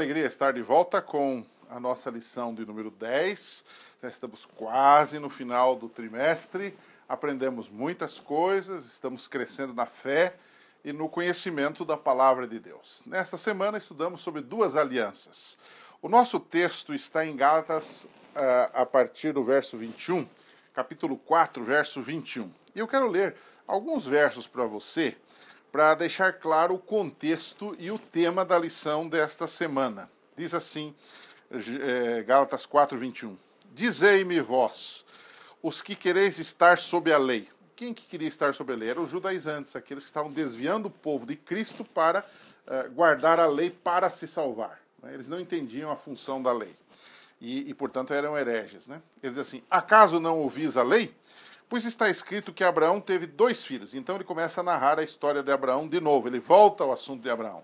alegria estar de volta com a nossa lição de número 10. Já estamos quase no final do trimestre, aprendemos muitas coisas, estamos crescendo na fé e no conhecimento da palavra de Deus. Nesta semana estudamos sobre duas alianças. O nosso texto está em Gálatas a partir do verso 21, capítulo 4, verso 21. E eu quero ler alguns versos para você, para deixar claro o contexto e o tema da lição desta semana. Diz assim, Gálatas 4, 21. Dizei-me vós, os que quereis estar sob a lei. Quem que queria estar sob a lei? Eram os judaizantes, aqueles que estavam desviando o povo de Cristo para guardar a lei para se salvar. Eles não entendiam a função da lei. E portanto, eram hereges. Né? Eles dizem assim, acaso não ouvis a lei? Pois está escrito que Abraão teve 2 filhos. Então ele começa a narrar a história de Abraão de novo. Ele volta ao assunto de Abraão.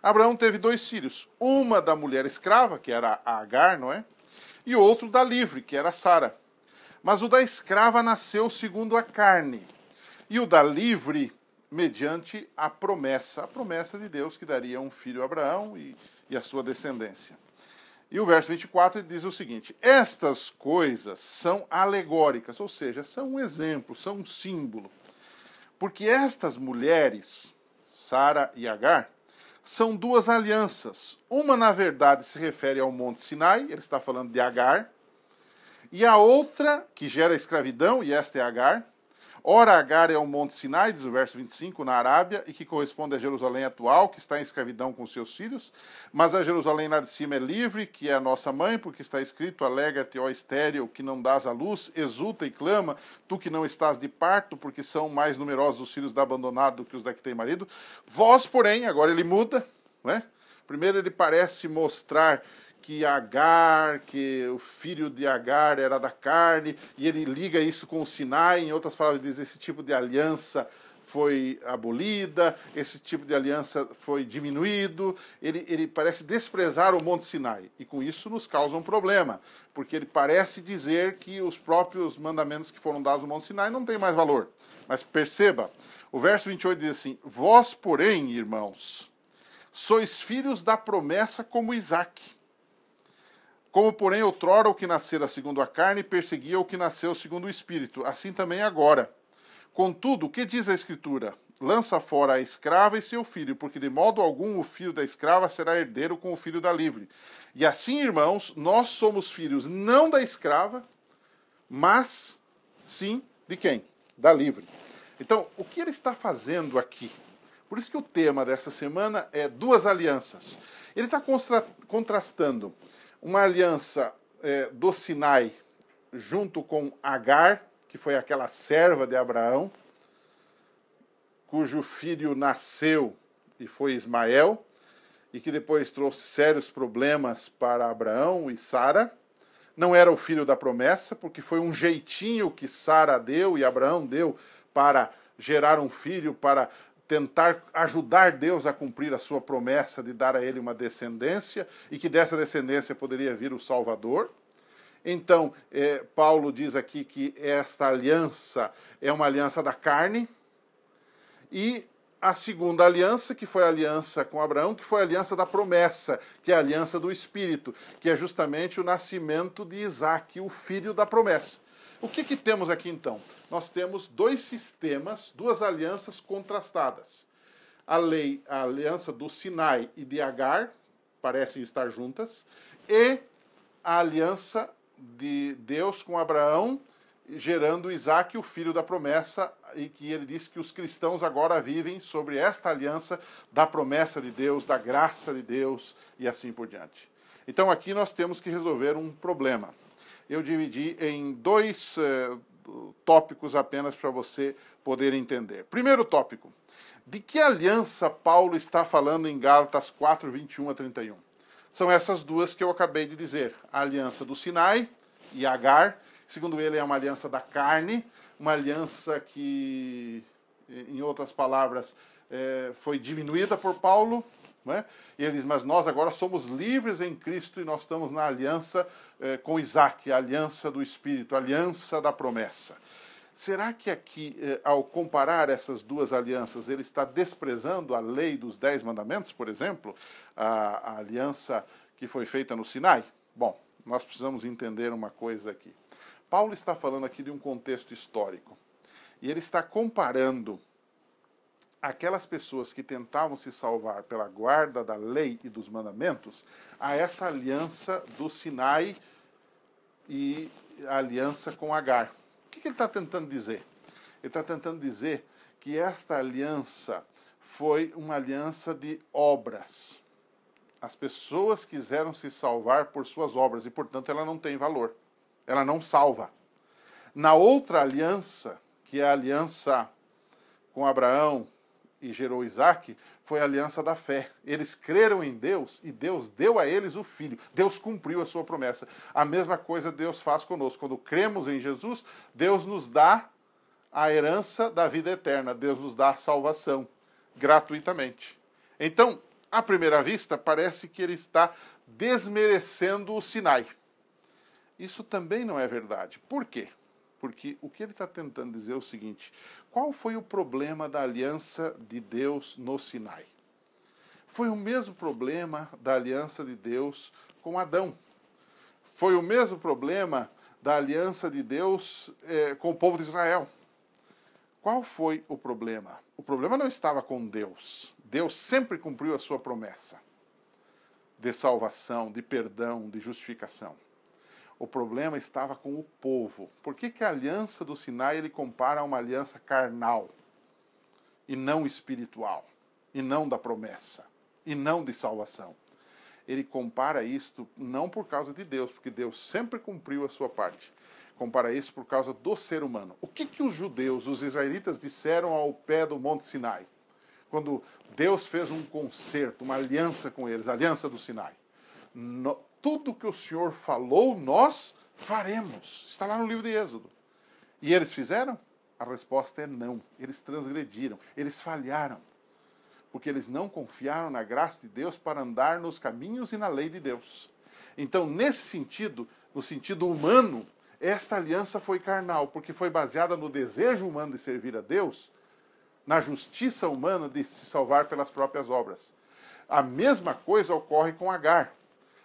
Abraão teve 2 filhos. Uma da mulher escrava, que era a Agar, não é? E outro da livre, que era Sara. Mas o da escrava nasceu segundo a carne. E o da livre, mediante a promessa de Deus, que daria um filho a Abraão e a sua descendência. E o verso 24 diz o seguinte, estas coisas são alegóricas, ou seja, são um exemplo, são um símbolo. Porque estas mulheres, Sara e Agar, são 2 alianças. Uma, na verdade, se refere ao Monte Sinai, ele está falando de Agar, e a outra, que gera escravidão, e esta é Agar. Ora, Agar é o Monte Sinai, diz o verso 25, na Arábia, e que corresponde a Jerusalém atual, que está em escravidão com seus filhos. Mas a Jerusalém lá de cima é livre, que é a nossa mãe, porque está escrito, alegra-te, ó estéril, que não dás à luz, exulta e clama, tu que não estás de parto, porque são mais numerosos os filhos da abandonada do que os da que tem marido. Vós, porém, agora ele muda, né? Primeiro ele parece mostrar que Agar, que o filho de Agar era da carne, e ele liga isso com o Sinai, em outras palavras diz, esse tipo de aliança foi abolida, esse tipo de aliança foi diminuído, ele parece desprezar o Monte Sinai, e com isso nos causa um problema, porque ele parece dizer que os próprios mandamentos que foram dados no Monte Sinai não têm mais valor. Mas perceba, o verso 28 diz assim, vós, porém, irmãos, sois filhos da promessa como Isaque. Como, porém, outrora o que nascera segundo a carne perseguia o que nasceu segundo o Espírito, assim também agora. Contudo, o que diz a Escritura? Lança fora a escrava e seu filho, porque de modo algum o filho da escrava será herdeiro com o filho da livre. E assim, irmãos, nós somos filhos não da escrava, mas sim de quem? Da livre. Então, o que ele está fazendo aqui? Por isso que o tema dessa semana é 2 alianças. Ele está contrastando uma aliança do Sinai junto com Agar, que foi aquela serva de Abraão, cujo filho nasceu e foi Ismael, e que depois trouxe sérios problemas para Abraão e Sara. Não era o filho da promessa, porque foi um jeitinho que Sara deu e Abraão deu para gerar um filho, para tentar ajudar Deus a cumprir a sua promessa de dar a ele uma descendência e que dessa descendência poderia vir o Salvador. Então, Paulo diz aqui que esta aliança é uma aliança da carne e a segunda aliança, que foi a aliança com Abraão, que foi a aliança da promessa, que é a aliança do Espírito, que é justamente o nascimento de Isaque, o filho da promessa. O que temos aqui então? Nós temos 2 sistemas, 2 alianças contrastadas. A aliança do Sinai e de Agar, parecem estar juntas, e a aliança de Deus com Abraão, gerando Isaque, o filho da promessa, e que ele diz que os cristãos agora vivem sobre esta aliança da promessa de Deus, da graça de Deus e assim por diante. Então aqui nós temos que resolver um problema. Eu dividi em 2 tópicos apenas para você poder entender. Primeiro tópico, de que aliança Paulo está falando em Gálatas 4, 21 a 31? São essas 2 que eu acabei de dizer, a aliança do Sinai e Agar, segundo ele é uma aliança da carne, uma aliança que, em outras palavras, foi diminuída por Paulo, né? E ele diz, mas nós agora somos livres em Cristo e nós estamos na aliança com Isaque, a aliança do Espírito, a aliança da promessa. Será que aqui, ao comparar essas 2 alianças, ele está desprezando a lei dos 10 mandamentos, por exemplo? A aliança que foi feita no Sinai? Bom, nós precisamos entender uma coisa aqui. Paulo está falando aqui de um contexto histórico. E ele está comparando aquelas pessoas que tentavam se salvar pela guarda da lei e dos mandamentos a essa aliança do Sinai e a aliança com Agar. O que ele está tentando dizer? Ele está tentando dizer que esta aliança foi uma aliança de obras. As pessoas quiseram se salvar por suas obras e, portanto, ela não tem valor. Ela não salva. Na outra aliança, que é a aliança com Abraão e gerou Isaac, foi a aliança da fé. Eles creram em Deus e Deus deu a eles o Filho. Deus cumpriu a sua promessa. A mesma coisa Deus faz conosco. Quando cremos em Jesus, Deus nos dá a herança da vida eterna. Deus nos dá a salvação gratuitamente. Então, à primeira vista, parece que ele está desmerecendo o Sinai. Isso também não é verdade. Por quê? Porque o que ele está tentando dizer é o seguinte: qual foi o problema da aliança de Deus no Sinai? Foi o mesmo problema da aliança de Deus com Adão. Foi o mesmo problema da aliança de Deus com o povo de Israel. Qual foi o problema? O problema não estava com Deus. Deus sempre cumpriu a sua promessa de salvação, de perdão, de justificação. O problema estava com o povo. Por que a aliança do Sinai ele compara a uma aliança carnal e não espiritual, e não da promessa, e não de salvação? Ele compara isto não por causa de Deus, porque Deus sempre cumpriu a sua parte. Compara isso por causa do ser humano. O que os judeus, os israelitas, disseram ao pé do Monte Sinai? Quando Deus fez um concerto, uma aliança com eles, a aliança do Sinai. Tudo que o Senhor falou, nós faremos. Está lá no livro de Êxodo. E eles fizeram? A resposta é não. Eles transgrediram, eles falharam. Porque eles não confiaram na graça de Deus para andar nos caminhos e na lei de Deus. Então, nesse sentido, no sentido humano, esta aliança foi carnal, porque foi baseada no desejo humano de servir a Deus, na justiça humana de se salvar pelas próprias obras. A mesma coisa ocorre com Agar.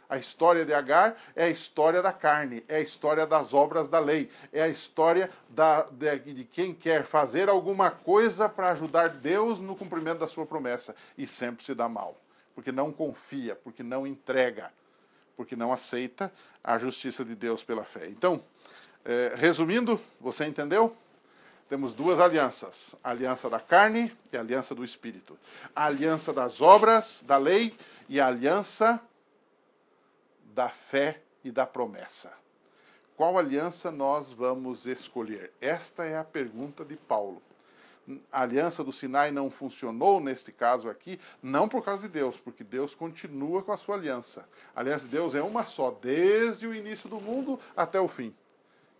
A história de Agar é a história da carne, é a história das obras da lei, é a história de quem quer fazer alguma coisa para ajudar Deus no cumprimento da sua promessa e sempre se dá mal, porque não confia, porque não entrega, porque não aceita a justiça de Deus pela fé. Então, resumindo, você entendeu? Temos duas alianças, a aliança da carne e a aliança do Espírito. A aliança das obras, da lei, e a aliança da fé e da promessa. Qual aliança nós vamos escolher? Esta é a pergunta de Paulo. A aliança do Sinai não funcionou neste caso aqui, não por causa de Deus, porque Deus continua com a sua aliança. A aliança de Deus é uma só, desde o início do mundo até o fim.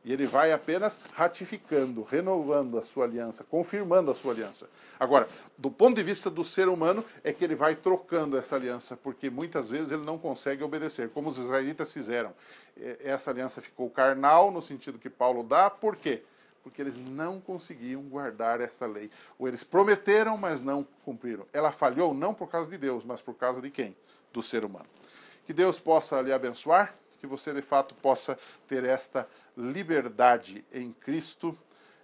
E ele vai apenas ratificando, renovando a sua aliança, confirmando a sua aliança. Agora, do ponto de vista do ser humano, é que ele vai trocando essa aliança, porque muitas vezes ele não consegue obedecer, como os israelitas fizeram. Essa aliança ficou carnal, no sentido que Paulo dá. Por quê? Porque eles não conseguiam guardar essa lei. Ou eles prometeram, mas não cumpriram. Ela falhou não por causa de Deus, mas por causa de quem? Do ser humano. Que Deus possa lhe abençoar, que você de fato possa ter esta liberdade em Cristo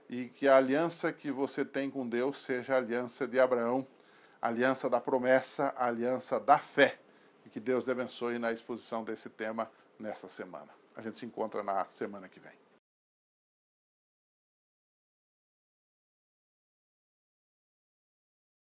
e que a aliança que você tem com Deus seja a aliança de Abraão, a aliança da promessa, a aliança da fé. E que Deus te abençoe na exposição desse tema nessa semana. A gente se encontra na semana que vem.